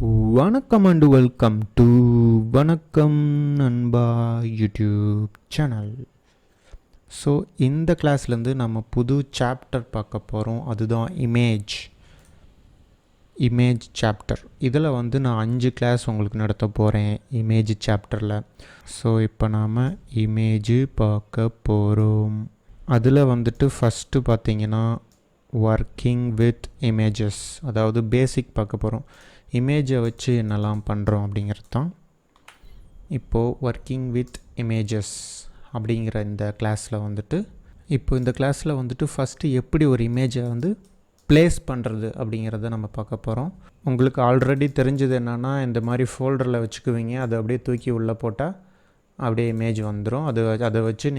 வணக்கம் and welcome to வணக்கம் நண்பா யூடியூப் சேனல். ஸோ இந்த கிளாஸ்லேருந்து நம்ம புது சாப்டர் பார்க்க போகிறோம். அதுதான் இமேஜ் சாப்டர். இதில் நான் 5 கிளாஸ் உங்களுக்கு நடத்த போகிறேன் இமேஜ் சாப்டரில். ஸோ இப்போ நாம் இமேஜ் பார்க்க போகிறோம். அதில் ஃபஸ்ட்டு பார்த்திங்கன்னா ஒர்க்கிங் வித் இமேஜஸ், அதாவது பேசிக் பார்க்க போகிறோம். இமேஜை வச்சு என்னெல்லாம் பண்ணுறோம் அப்படிங்கிறது தான் இப்போது ஒர்க்கிங் வித் இமேஜஸ் அப்படிங்கிற இந்த கிளாஸில் இப்போ இந்த கிளாஸில் ஃபஸ்ட்டு எப்படி ஒரு இமேஜை ப்ளேஸ் பண்ணுறது அப்படிங்கிறத நம்ம பார்க்க போகிறோம். உங்களுக்கு ஆல்ரெடி தெரிஞ்சது என்னென்னா, இந்த மாதிரி ஃபோல்டரில் வச்சுக்குவீங்க, அதை அப்படியே தூக்கி உள்ளே போட்டால் அப்படியே இமேஜ் வந்துடும். அதை வச்சு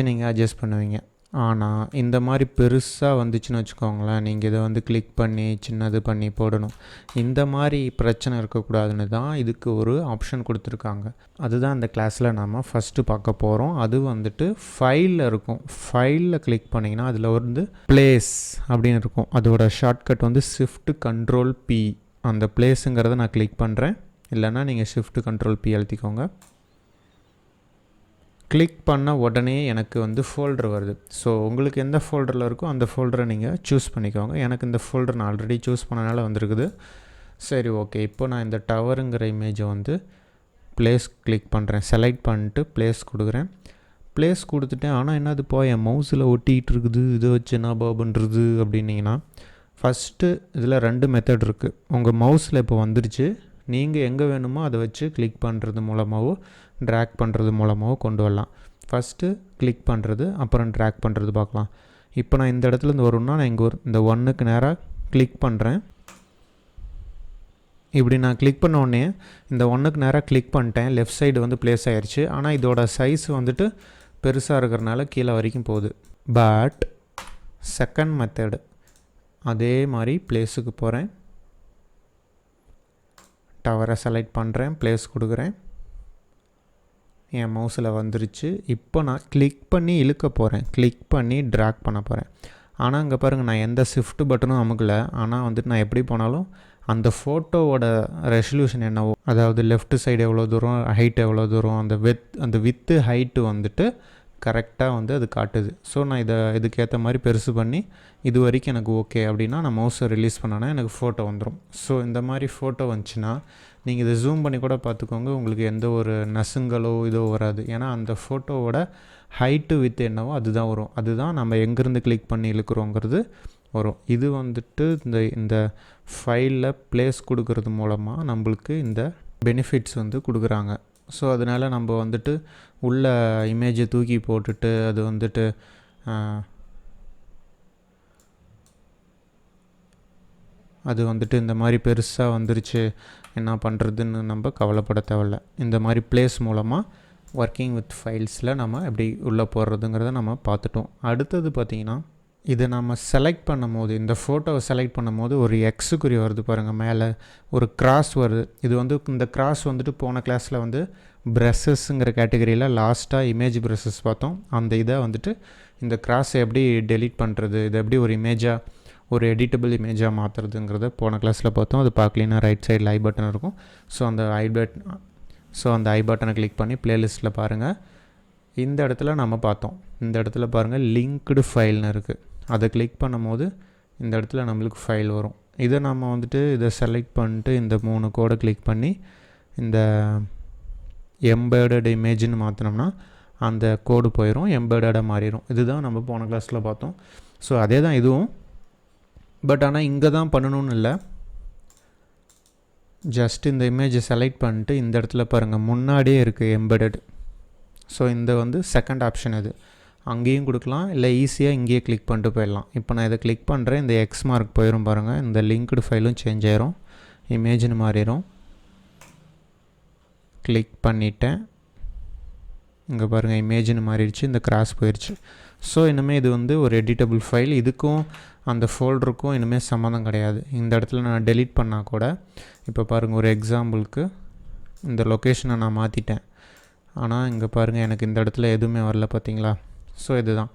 நீங்கள் அட்ஜஸ்ட் பண்ணுவீங்க. ஆனால் இந்த மாதிரி பெருசாக வந்துச்சுன்னு வச்சுக்கோங்களேன், நீங்கள் இதை கிளிக் பண்ணி சின்னது பண்ணி போடணும். இந்த மாதிரி பிரச்சனை இருக்கக்கூடாதுன்னு தான் இதுக்கு ஒரு ஆப்ஷன் கொடுத்துருக்காங்க. அதுதான் இந்த கிளாஸில் நாம் ஃபஸ்ட்டு பார்க்க போகிறோம். அது ஃபைலில் இருக்கும். ஃபைலில் கிளிக் பண்ணிங்கன்னா அதில் ப்ளேஸ் அப்படின்னு இருக்கும். அதோட ஷார்ட்கட் Shift Control P. அந்த ப்ளேஸுங்கிறத நான் கிளிக் பண்ணுறேன். இல்லைன்னா நீங்கள் Shift Control P அழுத்திக்கோங்க. கிளிக் பண்ண உடனே எனக்கு ஃபோல்டர் வருது. ஸோ உங்களுக்கு எந்த ஃபோல்டரில் இருக்கோ அந்த ஃபோல்டரை நீங்கள் சூஸ் பண்ணிக்கோங்க. எனக்கு இந்த ஃபோல்டர் நான் ஆல்ரெடி சூஸ் பண்ணனால வந்திருக்குது. சரி, ஓகே. இப்போ நான் இந்த டவருங்கிற இமேஜை ப்ளேஸ் கிளிக் பண்ணுறேன். செலக்ட் பண்ணிட்டு ப்ளேஸ் கொடுக்குறேன். ப்ளேஸ் கொடுத்துட்டேன். ஆனால் என்ன இப்போ என் மவுஸில் ஒட்டிகிட்டு இருக்குது, இதை வச்சு என்ன பண்ணுறது அப்படின்னிங்கன்னா, ஃபஸ்ட்டு இதில் 2 மெத்தட் இருக்குது. உங்கள் மவுஸில் இப்போ வந்துருச்சு. நீங்கள் எங்கே வேணுமோ அதை வச்சு கிளிக் பண்ணுறது மூலமாகவோ ட்ராக் பண்ணுறது மூலமாகவோ கொண்டு வரலாம். ஃபஸ்ட்டு கிளிக் பண்ணுறது, அப்புறம் ட்ராக் பண்ணுறது பார்க்கலாம். இப்போ நான் இந்த இடத்துலேருந்து வரும்னா நான் இந்த 1க்கு நேராக கிளிக் பண்ணுறேன். இப்படி நான் கிளிக் பண்ண உடனே இந்த 1க்கு நேராக கிளிக் பண்ணிட்டேன். லெஃப்ட் சைடு ப்ளேஸ் ஆயிடுச்சு. ஆனால் இதோட சைஸ் பெருசாக இருக்கிறனால கீழே வரைக்கும் போகுது. பட் செகண்ட் மெத்தடு, அதே மாதிரி ப்ளேஸுக்கு போகிறேன், டவரை செலக்ட் பண்ணுறேன், ப்ளேஸ் கொடுக்குறேன், என் மவுஸில் வந்துருச்சு. இப்போ நான் கிளிக் பண்ணி இழுக்க போகிறேன், கிளிக் பண்ணி ட்ராக் பண்ண போகிறேன். ஆனால் இங்கே பாருங்கள், நான் எந்த ஷிஃப்ட் பட்டனும் அமுக்கலை. ஆனால் நான் எப்படி போனாலும் அந்த ஃபோட்டோவோட ரெசல்யூஷன் என்னவோ, அதாவது லெஃப்ட் சைடு எவ்வளோ தூரம், ஹைட் எவ்வளோ தூரம், அந்த வித்து ஹைட்டு கரெக்டாக அது காட்டுது. ஸோ நான் இதுக்கேற்ற மாதிரி பெருசு பண்ணி இது வரைக்கும் எனக்கு ஓகே அப்படின்னா நான் மவுஸை ரிலீஸ் பண்ணேன்னா எனக்கு ஃபோட்டோ வந்துடும். ஸோ இந்த மாதிரி ஃபோட்டோ வந்துச்சுன்னா நீங்கள் இதை ஜூம் பண்ணி கூட பார்த்துக்கோங்க, உங்களுக்கு எந்த ஒரு நசுங்களோ இதோ வராது. ஏன்னா அந்த ஃபோட்டோவோட ஹைட்டு வித்து என்னவோ அதுதான் வரும். அதுதான் நம்ம எங்கேருந்து கிளிக் பண்ணி இழுக்கிறோங்கிறது வரும். இது இந்த ஃபைலில் ப்ளேஸ் கொடுக்கறது மூலமாக நம்மளுக்கு இந்த பெனிஃபிட்ஸ் கொடுக்குறாங்க. ஸோ அதனால் நம்ம உள்ள இமேஜை தூக்கி போட்டுட்டு அது இந்த மாதிரி பெருசாக வந்துருச்சு என்ன பண்ணுறதுன்னு நம்ம கவலைப்பட தேவையில்ல. இந்த மாதிரி ப்ளேஸ் மூலமாக ஒர்க்கிங் வித் ஃபைல்ஸில் நம்ம எப்படி உள்ளே போடுறதுங்கிறத நம்ம பார்த்துட்டோம். அடுத்தது பார்த்திங்கன்னா, இதை நம்ம செலக்ட் பண்ணும் போது, இந்த ஃபோட்டோவை செலக்ட் பண்ணும் போது ஒரு எக்ஸுக்குறி வருது பாருங்கள், மேலே ஒரு கிராஸ் வருது. இது இந்த கிராஸ் போன கிளாஸில் ப்ரஷஸ்ங்கிற கேட்டகரியில் லாஸ்ட்டாக இமேஜ் ப்ரஷஸ் பார்த்தோம். அந்த இதை இந்த கிராஸை எப்படி டெலீட் பண்ணுறது, இதை எப்படி ஒரு இமேஜாக, ஒரு எடிட்டபிள் இமேஜாக மாற்றுறதுங்கிறத போன கிளாஸில் பார்த்தோம். அது பார்க்கலின்னா ரைட் சைடில் ஐ பட்டன் இருக்கும். ஸோ அந்த ஐ பட்டனை கிளிக் பண்ணி ப்ளேலிஸ்ட்டில் பாருங்கள். இந்த இடத்துல நம்ம பார்த்தோம். இந்த இடத்துல பாருங்கள் லிங்க்டு ஃபைல்னு இருக்குது. அதை கிளிக் பண்ணும் போது இந்த இடத்துல நம்மளுக்கு ஃபைல் வரும். இதை நம்ம இதை செலக்ட் பண்ணிட்டு இந்த 3 கோடை கிளிக் பண்ணி இந்த எம்பெடட் இமேஜ்னு மாற்றினோம்னா அந்த கோடு போயிடும், எம்பெடடாக மாறிடும். இதுதான் நம்ம போன கிளாஸில் பார்த்தோம். ஸோ அதே தான் இதுவும். பட் ஆனால் இங்கே தான் பண்ணணும்னு இல்லை. ஜஸ்ட் இந்த இமேஜை செலக்ட் பண்ணிட்டு இந்த இடத்துல பாருங்கள் முன்னாடியே இருக்குது எம்பெடட். ஸோ இந்த செகண்ட் ஆப்ஷன் இது. அங்கேயும் கொடுக்கலாம், இல்லை ஈஸியாக இங்கேயே கிளிக் பண்ணிட்டு போயிடலாம். இப்போ நான் இதை கிளிக் பண்ணுறேன், இந்த எக்ஸ் மார்க் போயிடும் பாருங்கள். இந்த லிங்க்டு ஃபைலும் சேஞ்ச் ஆயிரும், இமேஜ்னு மாறிடும். கிளிக் பண்ணிட்டேன், இங்கே பாருங்கள் இமேஜ்னு மாறிடுச்சு, இந்த கிராஸ் போயிடுச்சு. ஸோ இனிமேல் இது ஒரு எடிட்டபிள் ஃபைல். இதுக்கும் அந்த ஃபோல்டருக்கும் இனிமேல் சம்மந்தம் கிடையாது. இந்த இடத்துல நான் டெலீட் பண்ணால் கூட, இப்போ பாருங்கள் ஒரு எக்ஸாம்பிளுக்கு இந்த லொக்கேஷனை நான் மாற்றிட்டேன். ஆனால் இங்கே பாருங்கள் எனக்கு இந்த இடத்துல எதுவுமே வரல, பார்த்தீங்களா? ஸோ இதுதான்.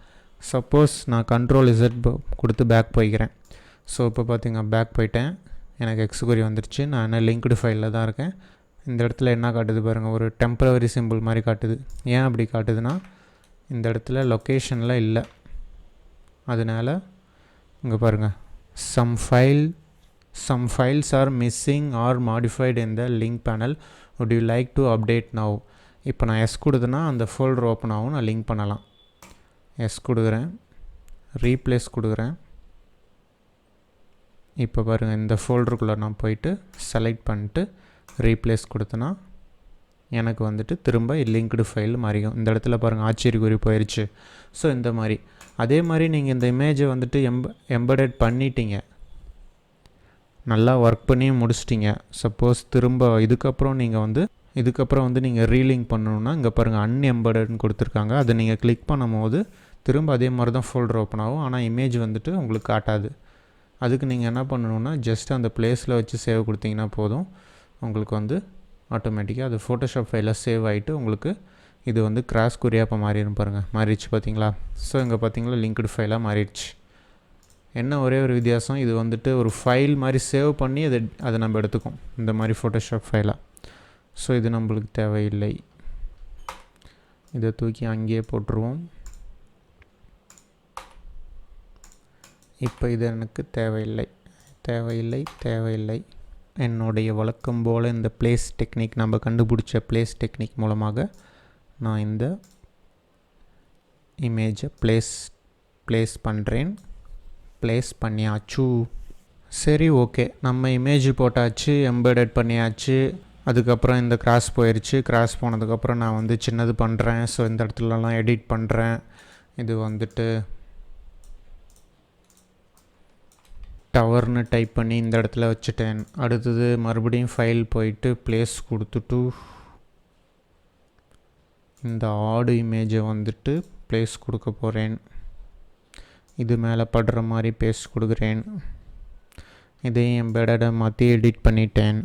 சப்போஸ் நான் Ctrl Z கொடுத்து பேக் போய்க்கிறேன். ஸோ இப்போ பார்த்திங்க பேக் போயிட்டேன். எனக்கு எக்ஸ்கொரி வந்துருச்சு. நான் என்ன லிங்க்டு ஃபைலில் தான் இருக்கேன். இந்த இடத்துல என்ன காட்டுது பாருங்கள், ஒரு டெம்பரவரி சிம்பிள் மாதிரி காட்டுது. ஏன் அப்படி காட்டுதுன்னா இந்த இடத்துல லொக்கேஷனில் இல்லை. அதனால் இங்கே பாருங்கள், some files are missing or modified in the link panel, would you like to update now. இப்போ நான் எஸ் கொடுத்தேன்னா அந்த ஃபோல்டர் ஓப்பன் ஆகும், நான் லிங்க் பண்ணலாம். எஸ் கொடுக்குறேன், ரீப்ளேஸ் கொடுக்குறேன். இப்போ பாருங்கள், இந்த ஃபோல்டருக்குள்ளே நான் போயிட்டு செலக்ட் பண்ணிட்டு ரீப்ளேஸ் கொடுத்தேன்னா எனக்கு வந்துட்டு திரும்ப லிங்க்டு ஃபைல் மாறிக்கும். இந்த இடத்துல பாருங்கள் ஆச்சரியக்குறி போயிடுச்சு. ஸோ இந்த மாதிரி அதே மாதிரி நீங்கள் இந்த இமேஜை வந்துட்டு எம்பெடட் பண்ணிட்டீங்க, நல்லா ஒர்க் பண்ணி முடிச்சிட்டிங்க. சப்போஸ் திரும்ப இதுக்கப்புறம் நீங்கள் ரீலிங்க் பண்ணணுன்னா இங்கே பாருங்கள் அன்எம்பெடட்னு கொடுத்துருக்காங்க. அதை நீங்கள் கிளிக் பண்ணும்போது திரும்ப அதே மாதிரி தான் ஃபோல்டர் ஓப்பன் ஆகும். ஆனால் இமேஜ் வந்துட்டு உங்களுக்கு காட்டாது. அதுக்கு நீங்கள் என்ன பண்ணணுன்னா ஜஸ்ட் அந்த பிளேஸில் வச்சு சேவ் கொடுத்தீங்கன்னா போதும். உங்களுக்கு வந்து ஆட்டோமேட்டிக்காக அது ஃபோட்டோஷாப் ஃபைலில் சேவ் ஆகிட்டு உங்களுக்கு இது வந்து கிராஸ் குறியாக மாறிடும். பாருங்கள், மாறிடுச்சு பார்த்தீங்களா. ஸோ இங்கே பார்த்தீங்களா லிங்க்டு ஃபைலாக மாறிடுச்சு. என்ன ஒரே ஒரு வித்தியாசம், இது வந்துட்டு ஒரு ஃபைல் மாதிரி சேவ் பண்ணி அதை நம்ம எடுத்துக்கும் இந்த மாதிரி ஃபோட்டோஷாப் ஃபைலாக. ஸோ இது நம்மளுக்கு தேவையில்லை, இதை தூக்கி அங்கேயே போட்டுருவோம். இப்போ இது எனக்கு தேவையில்லை. என்னுடைய வழக்கம் போல் இந்த பிளேஸ் டெக்னிக், நம்ம கண்டுபிடிச்ச பிளேஸ் டெக்னிக் மூலமாக நான் இந்த இமேஜை ப்ளேஸ் பண்ணுறேன். ப்ளேஸ் பண்ணியாச்சு. சரி, ஓகே, நம்ம இமேஜ் போட்டாச்சு, எம்பெடட் பண்ணியாச்சு. அதுக்கப்புறம் இந்த கிராஸ் போயிடுச்சு. கிராஸ் போனதுக்கப்புறம் நான் வந்து சின்னது பண்ணுறேன். ஸோ இந்த இடத்துலலாம் எடிட் பண்ணுறேன். இது வந்துட்டு டவர்னு டைப் பண்ணி இந்த இடத்துல வச்சுட்டேன். அடுத்தது மறுபடியும் ஃபைல் போயிட்டு ப்ளேஸ் கொடுத்துட்டு இந்த ஆடு இமேஜை வந்துட்டு ப்ளேஸ் கொடுக்க போகிறேன். இது மேலே படுற மாதிரி பேஸ்ட் கொடுக்குறேன். இதையும் எம்பெடடை மாற்றி எடிட் பண்ணிட்டேன்.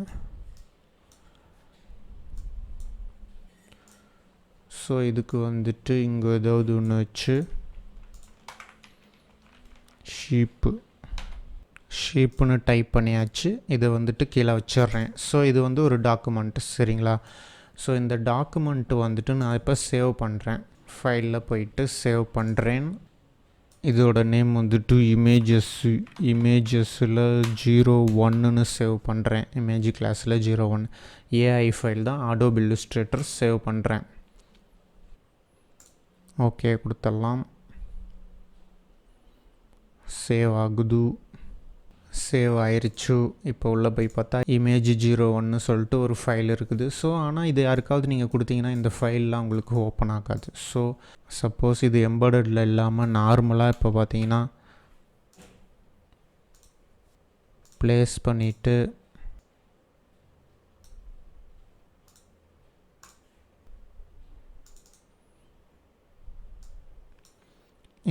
ஸோ இதுக்கு வந்துட்டு இங்கே ஏதாவது ஒன்று வச்சு ஷீப்புன்னு டைப் பண்ணியாச்சு. இதை வந்துட்டு கீழே வச்சிட்றேன். ஸோ இது வந்து ஒரு டாக்குமெண்ட்டு, சரிங்களா. ஸோ இந்த டாக்குமெண்ட்டு வந்துட்டு நான் இப்போ சேவ் பண்ணுறேன். ஃபைலில் போயிட்டு சேவ் பண்ணுறேன். இதோட நேம் வந்துட்டு இமேஜஸில் 01ன்னு சேவ் பண்ணுறேன். இமேஜ் கிளாஸில் 01 ஏஐ ஃபைல் தான். Adobe Illustrator சேவ் பண்ணுறேன். ஓகே கொடுத்துடலாம். சேவ் ஆகுது. சேவ் ஆயிடுச்சு. இப்போ உள்ளே போய் பார்த்தா இமேஜ் 01ன்னு சொல்லிட்டு ஒரு ஃபைல் இருக்குது. ஸோ ஆனால் இது யாருக்காவது நீங்கள் கொடுத்தீங்கன்னா இந்த ஃபைல்லாம் உங்களுக்கு ஓப்பன் ஆகாது. ஸோ சப்போஸ் இது எம்பெடடில் இல்லாமல் நார்மலாக இப்போ பார்த்தீங்கன்னா ப்ளேஸ் பண்ணிவிட்டு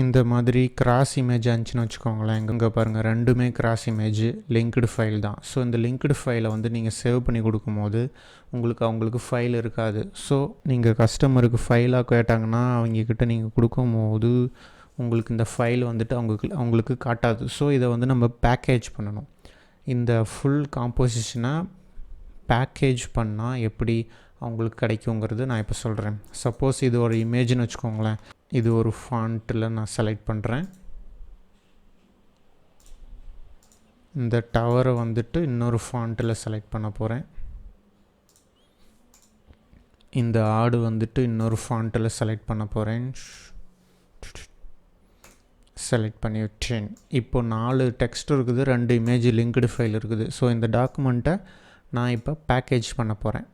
இந்த மாதிரி கிராஸ் இமேஜ் ஆச்சுன்னு வச்சுக்கோங்களேன். இங்கே பாருங்கள், ரெண்டுமே கிராஸ் இமேஜ் லிங்க்டு ஃபைல் தான். ஸோ இந்த லிங்க்டு ஃபைலை வந்து நீங்கள் சேவ் பண்ணி கொடுக்கும்போது அவங்களுக்கு ஃபைல் இருக்காது. ஸோ நீங்கள் கஸ்டமருக்கு ஃபைலாக கேட்டாங்கன்னா அவங்கக்கிட்ட நீங்கள் கொடுக்கும்போது உங்களுக்கு இந்த ஃபைல் வந்துட்டு அவங்களுக்கு காட்டாது. ஸோ இதை வந்து நம்ம பேக்கேஜ் பண்ணணும். இந்த ஃபுல் காம்போசிஷனை பேக்கேஜ் பண்ணால் எப்படி அவங்களுக்கு கிடைக்குங்கிறது நான் இப்போ சொல்கிறேன். சப்போஸ் இது ஒரு இமேஜ்னு வச்சுக்கோங்களேன். இது ஒரு ஃபாண்ட்டில் நான் செலக்ட் பண்ணுறேன். இந்த டவரை வந்துட்டு இன்னொரு ஃபாண்ட்டில் செலக்ட் பண்ண போகிறேன். இந்த ஆடு வந்துட்டு இன்னொரு ஃபாண்ட்டில் செலக்ட் பண்ண போகிறேன். செலக்ட் பண்ணி வச்சேன். இப்போ 4 டெக்ஸ்ட் இருக்குது, 2 இமேஜ் லிங்க்டு ஃபைல் இருக்குது. ஸோ இந்த டாக்குமெண்ட்டை நான் இப்போ பேக்கேஜ் பண்ண போகிறேன்.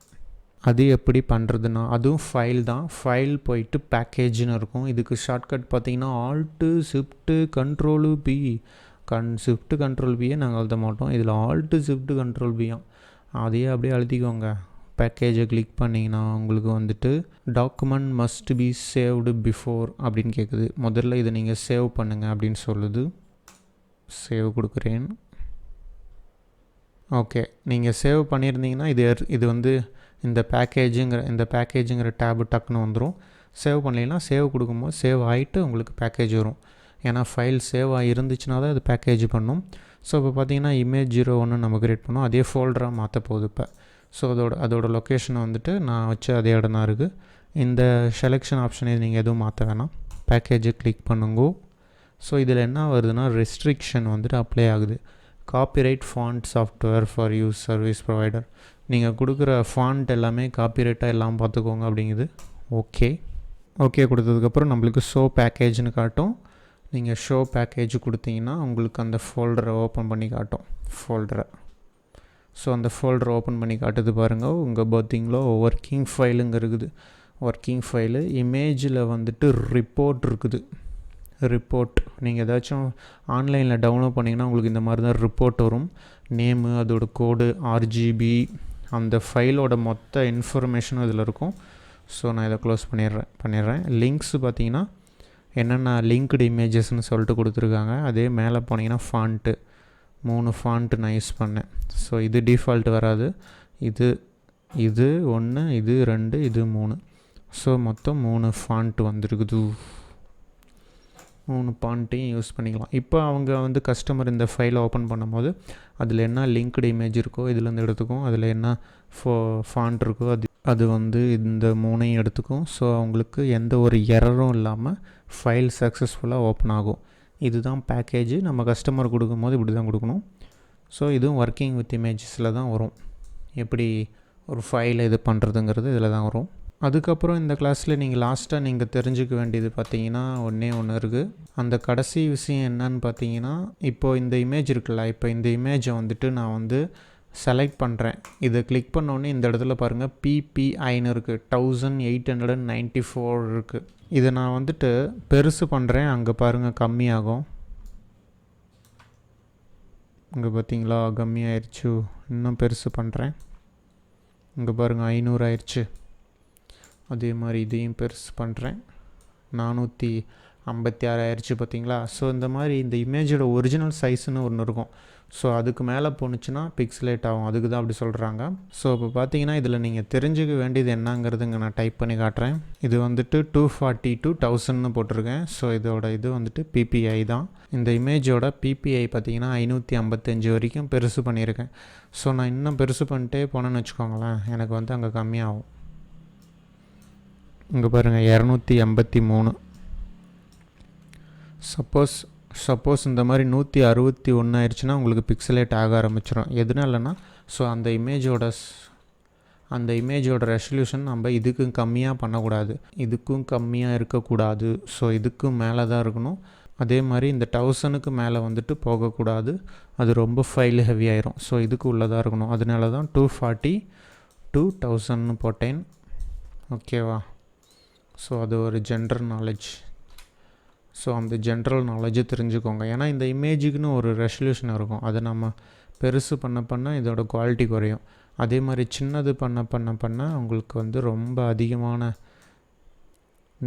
அது எப்படி பண்ணுறதுன்னா அதுவும் ஃபைல் தான். ஃபைல் போயிட்டு பேக்கேஜ்னு இருக்கும். இதுக்கு ஷார்ட்கட் பார்த்தீங்கன்னா alt shift control P. Shift control பியை நாங்கள் அழுத்த மாட்டோம். இதில் ஆல்ட்டு ஷிஃப்ட்டு கண்ட்ரோல் பியும் அதையே அப்படியே அழுத்திக்கோங்க. பேக்கேஜை கிளிக் பண்ணிங்கன்னா உங்களுக்கு வந்துட்டு document must be saved before அப்படின்னு கேட்குது. முதல்ல இதை நீங்கள் சேவ் பண்ணுங்கள் அப்படின்னு சொல்லுது. சேவ் கொடுக்குறேன். ஓகே, நீங்கள் சேவ் பண்ணியிருந்தீங்கன்னா இது வந்து இந்த பேக்கேஜுங்கிற டேபு டக்குன்னு வந்துடும். சேவ் பண்ணலைன்னா சேவ் கொடுக்கும்போது சேவ் ஆகிட்டு உங்களுக்கு பேக்கேஜ் வரும். ஏன்னா ஃபைல் சேவ் இருந்துச்சுன்னா தான் அது பேக்கேஜ் பண்ணும். ஸோ இப்போ பார்த்தீங்கன்னா image01 நம்ம க்ரியேட் பண்ணோம், அதே ஃபோல்டராக மாற்ற போகுது இப்போ. ஸோ அதோட லொக்கேஷனை வந்துட்டு நான் வச்சு அதே இடம் தான் இருக்குது. இந்த செலெக்ஷன் ஆப்ஷனை நீங்கள் எதுவும் மாற்ற வேணாம், பேக்கேஜை கிளிக் பண்ணுங்கோ. ஸோ இதில் என்ன வருதுன்னா ரெஸ்ட்ரிக்ஷன் வந்துட்டு அப்ளை ஆகுது. Copyright font software for use service provider. நீங்கள் கொடுக்குற ஃபாண்ட் எல்லாமே காப்பிரைட்டாக எல்லாம் பார்த்துக்கோங்க அப்படிங்குது. ஓகே கொடுத்ததுக்கப்புறம் நம்மளுக்கு ஷோ பேக்கேஜ்னு காட்டும். நீங்கள் ஷோ பேக்கேஜ் கொடுத்தீங்கன்னா உங்களுக்கு அந்த ஃபோல்டரை ஓப்பன் பண்ணி காட்டும் ஃபோல்டரை. ஸோ அந்த ஃபோல்டரை ஓப்பன் பண்ணி காட்டுது பாருங்கள். உங்கள் பார்த்தீங்களோ ஒர்க்கிங் ஃபைலுங்க இருக்குது. ஒர்க்கிங் ஃபைலு இமேஜில் வந்துட்டு ரிப்போர்ட் இருக்குது. ரிப்போர்ட் நீங்கள் ஏதாச்சும் ஆன்லைனில் டவுன்லோட் பண்ணிங்கன்னா உங்களுக்கு இந்த மாதிரி தான் ரிப்போர்ட் வரும். நேமு, அதோட கோடு, RGB, அந்த ஃபைலோட மொத்த இன்ஃபர்மேஷனும் இதில் இருக்கும். ஸோ நான் இதை க்ளோஸ் பண்ணிடுறேன். லிங்க்ஸு பார்த்தீங்கன்னா என்னென்ன லிங்க்டு இமேஜஸ்ன்னு சொல்லிட்டு கொடுத்துருக்காங்க. அதே மேலே போனீங்கன்னா ஃபாண்ட்டு 3 ஃபாண்ட்டு நான் யூஸ் பண்ணேன். ஸோ இது டிஃபால்ட் வராது, இது 1, இது 2, இது 3. ஸோ மொத்தம் 3 ஃபாண்ட்டு வந்துருக்குது. 3 ஃபாண்ட்டையும் யூஸ் பண்ணிக்கலாம். இப்போ அவங்க வந்து கஸ்டமர் இந்த ஃபைலை ஓப்பன் பண்ணும்போது அதில் என்ன லிங்க்டு இமேஜ் இருக்கோ இதுலேருந்து எடுத்துக்கும், அதில் என்ன ஃபாண்ட் இருக்கோ அது வந்து இந்த 3ஐயும் எடுத்துக்கும். ஸோ அவங்களுக்கு எந்த ஒரு எரரும் இல்லாமல் ஃபைல் சக்ஸஸ்ஃபுல்லாக ஓப்பன் ஆகும். இதுதான் பேக்கேஜ். நம்ம கஸ்டமர் கொடுக்கும்போது இப்படி தான் கொடுக்கணும். ஸோ இதுவும் ஒர்க்கிங் வித் இமேஜஸில் தான் வரும். எப்படி ஒரு ஃபைலை இது பண்ணுறதுங்கிறது இதில் தான் வரும். அதுக்கப்புறம் இந்த கிளாஸில் நீங்கள் லாஸ்ட்டாக தெரிஞ்சுக்க வேண்டியது பார்த்தீங்கன்னா ஒன்று இருக்குது. அந்த கடைசி விஷயம் என்னன்னு பார்த்தீங்கன்னா, இப்போது இந்த இமேஜ் இருக்குல்ல, இப்போ இந்த இமேஜை வந்துட்டு நான் வந்து செலக்ட் பண்ணுறேன். இதை கிளிக் பண்ணோன்னே இந்த இடத்துல பாருங்கள் PPIன்னு இருக்குது, 1894 இருக்குது. இதை நான் வந்துட்டு பெருசு பண்ணுறேன், அங்கே பாருங்கள் கம்மியாகும். இங்கே பார்த்தீங்களா கம்மியாயிருச்சு. இன்னும் பெருசு பண்ணுறேன், இங்கே பாருங்கள் 500 ஆயிடுச்சு. அதே மாதிரி இதையும் பெருசு பண்ணுறேன், 456 ஆயிடுச்சு பார்த்தீங்களா. ஸோ இந்த மாதிரி இந்த இமேஜோட ஒரிஜினல் சைஸ்ன்னு ஒன்று இருக்கும். ஸோ அதுக்கு மேலே போணுச்சுன்னா பிக்சலேட் ஆகும், அதுக்கு தான் அப்படி சொல்கிறாங்க. ஸோ இப்போ பார்த்தீங்கன்னா இதில் நீங்கள் தெரிஞ்சுக்க வேண்டியது என்னங்கிறதுங்க நான் டைப் பண்ணி காட்டுறேன். இது வந்துட்டு 240 to 1000ன்னு போட்டிருக்கேன். ஸோ இது வந்துட்டு PPI தான். இந்த இமேஜோட PPI பார்த்தீங்கன்னா 555 வரைக்கும் பெருசு பண்ணியிருக்கேன். ஸோ நான் இன்னும் பெருசு பண்ணிட்டே போனேன்னு வச்சுக்கோங்களேன், எனக்கு வந்து அங்கே கம்மியாகும். இங்கே பாருங்கள் 283. சப்போஸ் இந்த மாதிரி 161 ஆயிடுச்சுன்னா உங்களுக்கு பிக்சலேட் ஆக ஆரம்பிச்சிடும். எதுனாலனா ஸோ அந்த இமேஜோட ரெசல்யூஷன் நம்ம இதுக்கும் கம்மியாக பண்ணக்கூடாது, இதுக்கும் கம்மியாக இருக்கக்கூடாது. ஸோ இதுக்கும் மேலே தான் இருக்கணும். அதே மாதிரி இந்த 1000க்கு மேலே வந்துட்டு போகக்கூடாது, அது ரொம்ப ஃபைல் ஹெவி ஆயிரும். ஸோ இதுக்கு உள்ளதாக இருக்கணும். அதனால தான் 240 to 1000ன்னு போட்டேன். ஓகேவா. ஸோ அது ஒரு ஜென்ரல் நாலேஜ். ஸோ அந்த ஜென்ரல் நாலேஜை தெரிஞ்சுக்கோங்க. ஏன்னா இந்த இமேஜுக்குன்னு ஒரு ரெசல்யூஷன் இருக்கும், அதை நம்ம பெருசு பண்ண இதோட குவாலிட்டி குறையும். அதே மாதிரி சின்னது பண்ண உங்களுக்கு வந்து ரொம்ப அதிகமான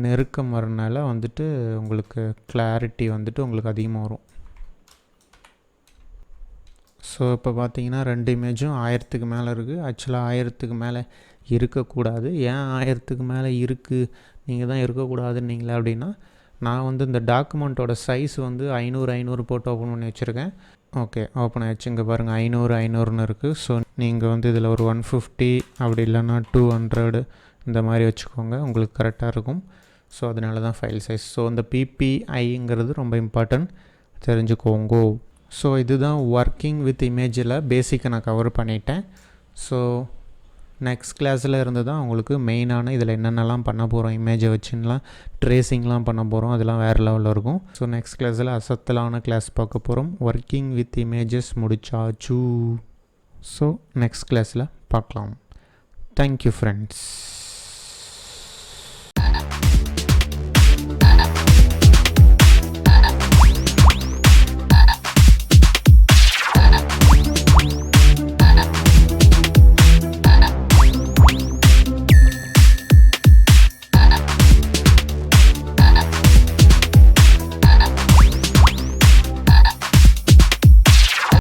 நெருக்கம் வரனால வந்துட்டு உங்களுக்கு கிளாரிட்டி வந்துட்டு உங்களுக்கு அதிகமாக வரும். ஸோ இப்போ பார்த்தீங்கன்னா 2 இமேஜும் 1000க்கு மேலே இருக்குது. ஆக்சுவலாக 1000க்கு மேலே இருக்கக்கூடாது. ஏன் 1000க்கு மேலே இருக்குது, நீங்கள் தான் இருக்கக்கூடாதுன்னீங்களே அப்படின்னா, நான் வந்து இந்த டாக்குமெண்ட்டோட சைஸ் வந்து 500 போட்டு ஓப்பன் பண்ணி வச்சுருக்கேன். ஓகே, ஓப்பன் ஆகிடுச்சு. இங்கே பாருங்கள் 500ன்னு இருக்குது. ஸோ நீங்கள் வந்து இதில் ஒரு 150 அப்படி இல்லைன்னா 200 இந்த மாதிரி வச்சுக்கோங்க, உங்களுக்கு கரெக்டாக இருக்கும். ஸோ அதனால தான் ஃபைல் சைஸ். ஸோ இந்த PPIங்கிறது ரொம்ப இம்பார்ட்டன்ட், தெரிஞ்சுக்கோங்கோ. ஸோ இதுதான் ஒர்க்கிங் வித் இமேஜில் பேசிக்கை நான் கவர் பண்ணிட்டேன். ஸோ நெக்ஸ்ட் கிளாஸில் இருந்து தான் உங்களுக்கு மெயினான இதில் என்னென்னலாம் பண்ண போகிறோம், இமேஜை வச்சுலாம் ட்ரேசிங்லாம் பண்ண போகிறோம், அதெல்லாம் வேறு லெவலில் இருக்கும். ஸோ நெக்ஸ்ட் கிளாஸில் அசத்தலான கிளாஸ் பார்க்க போகிறோம். ஒர்க்கிங் வித் இமேஜஸ் முடிச்சாச்சு. ஸோ நெக்ஸ்ட் கிளாஸில் பார்க்கலாம். Thank you friends.